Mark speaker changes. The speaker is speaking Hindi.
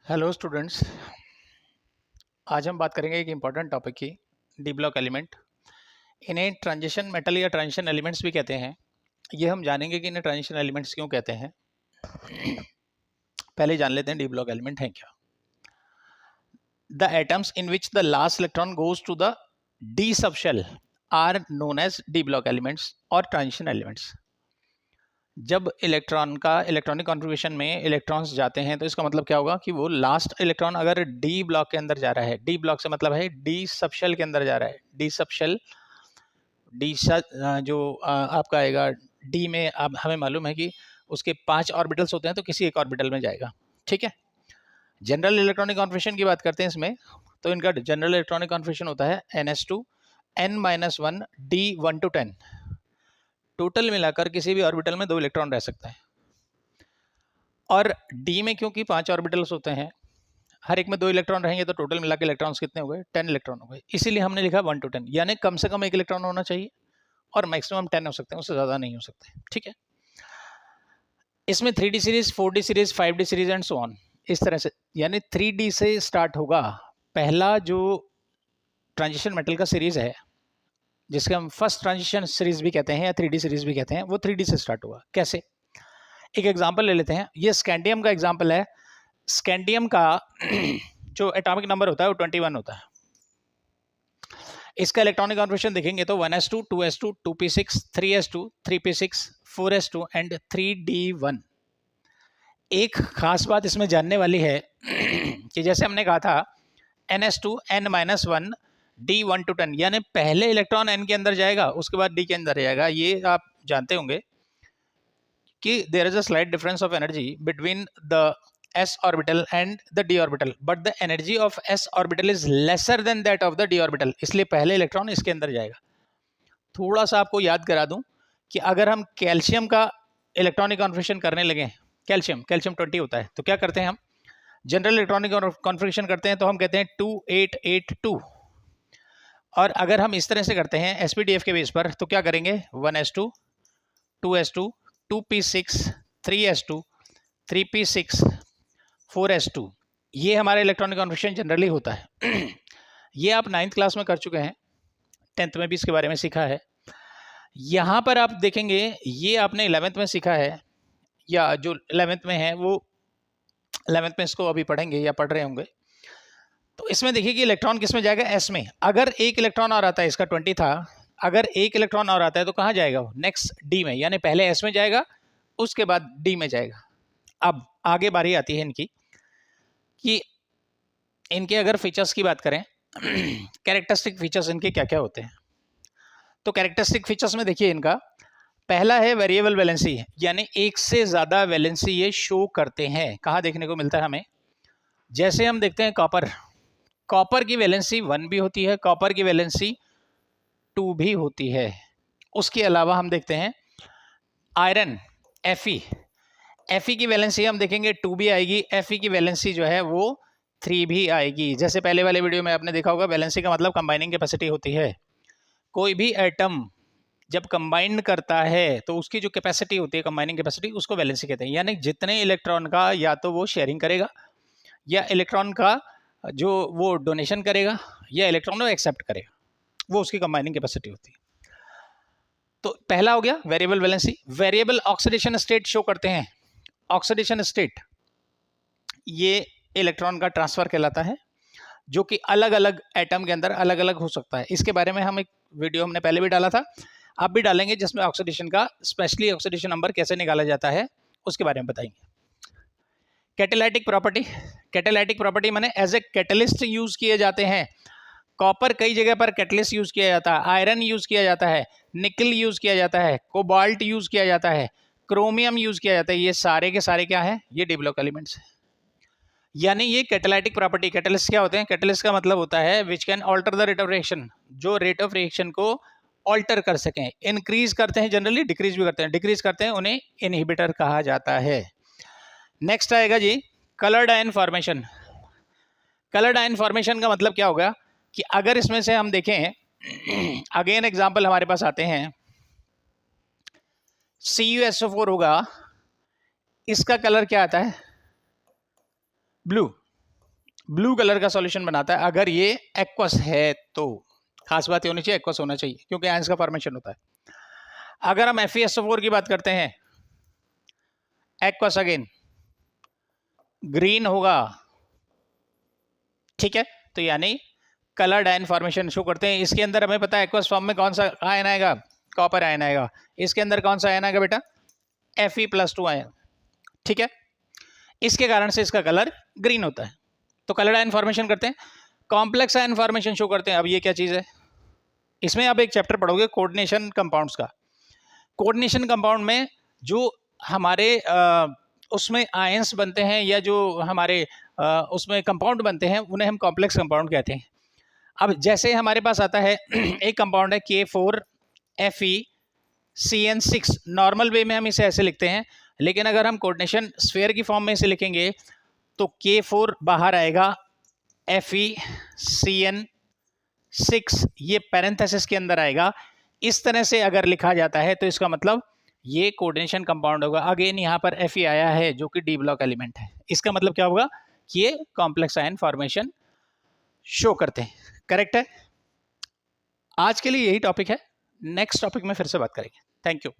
Speaker 1: Hello students. आज हम बात करेंगे एक इम्पॉर्टेंट टॉपिक की, डी ब्लॉक एलिमेंट। इन्हें ट्रांजिशन मेटल या ट्रांजिशन एलिमेंट्स भी कहते हैं। ये हम जानेंगे कि इन्हें ट्रांजिशन एलिमेंट्स क्यों कहते हैं। पहले जान लेते हैं डी ब्लॉक एलिमेंट है क्या। The atoms in which the last electron goes to the d sub shell are known as d block elements और ट्रांजिशन एलिमेंट्स। जब इलेक्ट्रॉन का इलेक्ट्रॉनिक कॉन्फ़िगरेशन में इलेक्ट्रॉन्स जाते हैं तो इसका मतलब क्या होगा कि वो लास्ट इलेक्ट्रॉन अगर डी ब्लॉक के अंदर जा रहा है, डी ब्लॉक से मतलब है डी सबशेल के अंदर जा रहा है। डी सबशेल जो आपका आएगा डी में, अब हमें मालूम है कि उसके 5 ऑर्बिटल्स होते हैं तो किसी एक ऑर्बिटल में जाएगा। ठीक है। जनरल इलेक्ट्रॉनिक कॉन्फ़िगरेशन की बात करते हैं इसमें, तो इनका जनरल इलेक्ट्रॉनिक कॉन्फ़िगरेशन होता है NS2 n-1 D1 to 10। Total मिलाकर किसी भी ऑर्बिटल में 2 इलेक्ट्रॉन रह सकता है। और डी में क्योंकि 5 ऑर्बिटल्स होते हैं, हर एक में 2 इलेक्ट्रॉन रहेंगे तो टोटल मिला के इलेक्ट्रॉन्स कितने हो गए? 10 इलेक्ट्रॉन हो गए। इसीलिए हमने लिखा 1 to 10, यानी कम से कम 1 इलेक्ट्रॉन होना चाहिए और मैक्सिमम 10 हो सकते हैं, उससे ज़्यादा नहीं हो सकते। ठीक है। इसमें 3D series, 4D series, 5D series and so on, इस तरह से, यानी 3D से स्टार्ट होगा। पहला जो ट्रांजिशन मेटल का सीरीज है, जिसके हम फर्स्ट ट्रांजिशन सीरीज भी कहते हैं या 3D सीरीज भी कहते हैं, वो 3D से स्टार्ट होगा। कैसे? एक एग्जाम्पल ले लेते हैं। ये स्कैंडियम का एग्जाम्पल है। स्कैंडियम का जो एटॉमिक नंबर होता है वो 21 होता है। इसका इलेक्ट्रॉनिक कॉन्फ़िगरेशन देखेंगे तो 1s2, 2s2, 2p6, 3s2, 3p6, 4s2 and 3d1। एक खास बात इसमें जानने वाली है कि जैसे हमने कहा था ns2 n-1 d1 to 10, यानी पहले इलेक्ट्रॉन n के अंदर जाएगा, उसके बाद d के अंदर जाएगा। ये आप जानते होंगे कि there is a slight difference of energy between the s orbital and the d orbital, but the energy of s orbital is lesser than that of the d orbital, इसलिए पहले इलेक्ट्रॉन इसके अंदर जाएगा। थोड़ा सा आपको याद करा दूं कि अगर हम कैल्शियम का इलेक्ट्रॉनिक कॉन्फ़िगरेशन करने लगे, कैल्शियम 20 होता है, तो क्या करते हैं हम? जनरल इलेक्ट्रॉनिक कॉन्फ़िगरेशन करते हैं तो हम कहते हैं 2882। और अगर हम इस तरह से करते हैं sp-df के बेस पर, तो क्या करेंगे? 1s2, 2s2, 2p6, 3s2, 3p6, 4s2। ये हमारा इलेक्ट्रॉनिक कॉन्फ़िगरेशन जनरली होता है। ये आप 9th क्लास में कर चुके हैं, 10th में भी इसके बारे में सीखा है। यहाँ पर आप देखेंगे ये आपने 11th में सीखा है, या जो 11th में है वो 11th में इसको अभी पढ़ेंगे या पढ़ रहे होंगे। तो इसमें देखिए कि इलेक्ट्रॉन किस में जाएगा? एस में। अगर एक इलेक्ट्रॉन और आता है, इसका 20 था, अगर एक इलेक्ट्रॉन और आता है तो कहाँ जाएगा वो? नेक्स्ट डी में, यानी पहले एस में जाएगा, उसके बाद डी में जाएगा। अब आगे बारी आती है इनकी कि इनके अगर फीचर्स की बात करें, कैरेक्टरिस्टिक फीचर्स इनके क्या क्या होते हैं। तो कैरेक्टरिस्टिक फीचर्स में देखिए इनका पहला है वेरिएबल वैलेंसी, यानी एक से ज़्यादा वैलेंसी ये शो करते हैं। कहाँ देखने को मिलता है हमें? जैसे हम देखते हैं कॉपर की वैलेंसी 1 भी होती है, कॉपर की वैलेंसी 2 भी होती है। उसके अलावा हम देखते हैं आयरन Fe की वैलेंसी हम देखेंगे 2 भी आएगी, Fe की वैलेंसी जो है वो 3 भी आएगी। जैसे पहले वाले वीडियो में आपने देखा होगा, वैलेंसी का मतलब कंबाइनिंग कैपेसिटी होती है। कोई भी एटम जब कंबाइन करता है तो उसकी जो कैपेसिटी होती है, कंबाइनिंग कैपेसिटी, उसको वैलेंसी कहते हैं। यानी जितने इलेक्ट्रॉन का या तो वो शेयरिंग करेगा, या इलेक्ट्रॉन का जो वो डोनेशन करेगा, या इलेक्ट्रॉन को एक्सेप्ट करेगा, वो उसकी कंबाइनिंग कैपेसिटी होती है। तो पहला हो गया variable valency. Variable oxidation state show करते हैं। ऑक्सीडेशन स्टेट ये इलेक्ट्रॉन का ट्रांसफर कहलाता है, जो कि अलग अलग एटम के अंदर अलग अलग हो सकता है। इसके बारे में हम एक वीडियो हमने पहले भी डाला था, आप भी डालेंगे, जिसमें ऑक्सीडेशन का स्पेशली ऑक्सीडेशन नंबर कैसे निकाला जाता है उसके बारे में बताएंगे। कैटालाइटिक प्रॉपर्टी, कैटालाइटिक प्रॉपर्टी माने एज ए कैटलिस्ट यूज किए जाते हैं। कॉपर कई जगह पर कैटलिस्ट यूज किया जाता है, आयरन यूज किया जाता है, निकल यूज किया जाता है, कोबाल्ट यूज किया जाता है, क्रोमियम यूज किया जाता है। ये सारे के सारे क्या है? ये डी ब्लॉक एलिमेंट्स है। यानी ये कैटालाइटिक प्रॉपर्टी, कैटलिस्ट क्या होते हैं? कैटलिस्ट का मतलब होता है which can alter the rate of reaction, जो रेट ऑफ रिएक्शन को ऑल्टर कर सकें। इंक्रीज करते हैं जनरली, डिक्रीज भी करते हैं। डिक्रीज करते हैं, उन्हें इनहिबिटर कहा जाता है। नेक्स्ट आएगा G coloured ion formation. Coloured ion formation का मतलब क्या होगा कि अगर इसमें से हम देखें, अगेन एग्जांपल हमारे पास आते हैं, CuSO4 होगा, इसका कलर क्या आता है? ब्लू। ब्लू कलर का सॉल्यूशन बनाता है अगर ये एक्वस है तो। खास बात ये होनी चाहिए एक्वस होना चाहिए क्योंकि आयंस का फॉर्मेशन होता है। अगर हम FeSO4 की बात करते हैं, एक्वस अगेन ग्रीन होगा, ठीक है, तो यानी कलर्ड आयन फॉर्मेशन शो करते हैं। इसके अंदर हमें पता है एक्वस फॉर्म में कौन सा आयन आएगा, कॉपर आयन आएगा। इसके अंदर कौन सा आयन आएगा बेटा, Fe+2 आयन, ठीक है। इसके कारण से इसका कलर ग्रीन होता है। तो कलर्ड आयन फॉर्मेशन करते हैं, कॉम्प्लेक्स आयन फॉर्मेशन शो करते हैं। अब ये क्या चीज है, इसमें आप एक चैप्टर पढ़ोगे कोऑर्डिनेशन कंपाउंड्स का। कोऑर्डिनेशन कंपाउंड में जो हमारे उसमें आयंस बनते हैं या जो हमारे उसमें कंपाउंड बनते हैं उन्हें हम कॉम्प्लेक्स कंपाउंड कहते हैं। अब जैसे हमारे पास आता है एक कंपाउंड है K4FeCN6, नॉर्मल वे में हम इसे ऐसे लिखते हैं, लेकिन अगर हम कोऑर्डिनेशन स्फीयर की फॉर्म में इसे लिखेंगे तो K4 बाहर आएगा, FeCN6 ये पैरेंथेसिस के अंदर आएगा। इस तरह से अगर लिखा जाता है तो इसका मतलब ये कोऑर्डिनेशन कंपाउंड होगा। अगेन यहाँ पर Fe आया है जो कि डी ब्लॉक एलिमेंट है, इसका मतलब क्या होगा कि ये कॉम्प्लेक्स आयन फॉर्मेशन शो करते हैं। करेक्ट है। आज के लिए यही टॉपिक है, नेक्स्ट टॉपिक में फिर से बात करेंगे। Thank you.